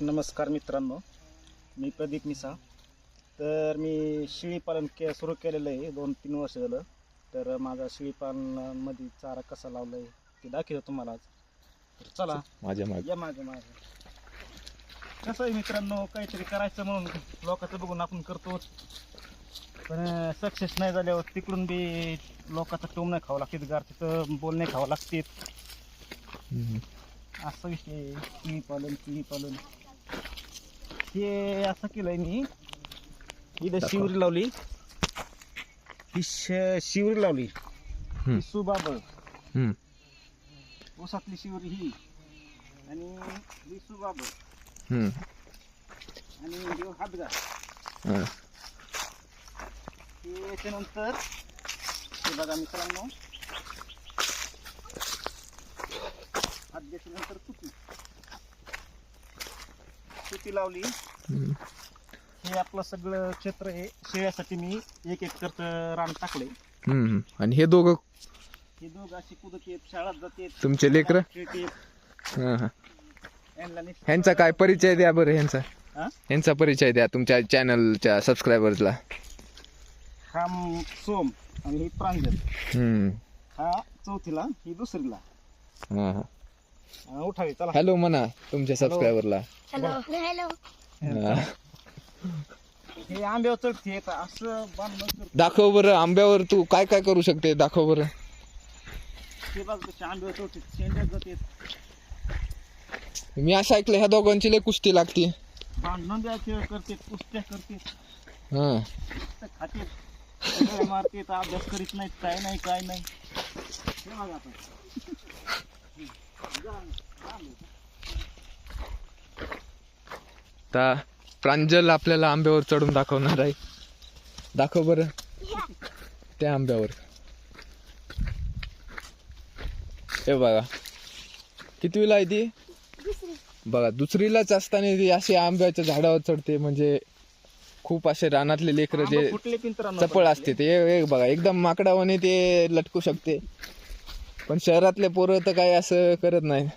नमस्कार मित्रांनो, मी प्रदीप मिसा. तर मी शेळीपालन सुरू केलेलं आहे 2-3 वर्ष झालं. तर माझा शेळीपालनामध्ये चारा कसा लावला आहे ते दाखवतो तुम्हाला आज. तर चला माझ्या मागे कसं आहे मित्रांनो, काहीतरी करायचं म्हणून लोकांचं बघून आपण करतो, पण सक्सेस नाही झाल्यावर तिकडून बी लोकांचं टोम नाही खावं लागते, गार तिथं बोल नाही खावं लागते. असं विषय शेळीपालन हे असं केलंय मी. इथं शिवरी लावली, ही शिवरी लावली, ही सुबाबळ, ऊसातली शिवरी ही, आणि ही सुबाबळ, आणि हे हातगार. हे याच्यानंतर हे बघा मित्रांनो, हात घेतल्यानंतर तुती लावली. हे आपलं सगळं क्षेत्र आहे शेळ्यासाठी. मी 1 एकर रान टाकले. आणि हे दोघं अशी कुदत येत, शाळेत जाते, तुमचे लेकर. ह्यांचा काय परिचय द्या बरं, ह्यांचा परिचय द्या तुमच्या चॅनलच्या सबस्क्रायबर्सला. हा सोम आणि ही प्रांजल, हा चौथीला, ही दुसरीला. उठावी चला. हॅलो म्हणा तुमच्या सबस्क्रायबरला. हॅलो. हे आंब्यावर चढते असं बांधणं. दाखव बरं आंब्यावर तू काय काय करू शकते, दाखव बरं. हे बघ कसे आंब्यावर चढते, शेंड्यात जाते. मी असं ऐकलं ह्या दोघांची लय कुस्ती लागते. बांधणं द्यायचे करते, कुस्त्या करते, खाते, मारते, अभ्यास करीत नाहीत, काय नाही. हे बघा आता प्रांजल आपल्याला आंब्यावर चढून दाखवणार आहे. दाखव बरं त्या आंब्यावर. हे बघा कितवीला आहे ती, बघा दुसरीलाच असताना ती अशी आंब्याच्या झाडावर चढते. म्हणजे खूप असे रानातले लेकर जे चपळ असते ते बघा एकदम माकडावाने ते लटकू शकते. पण शहरातले पोरं तर काही असं करत नाही.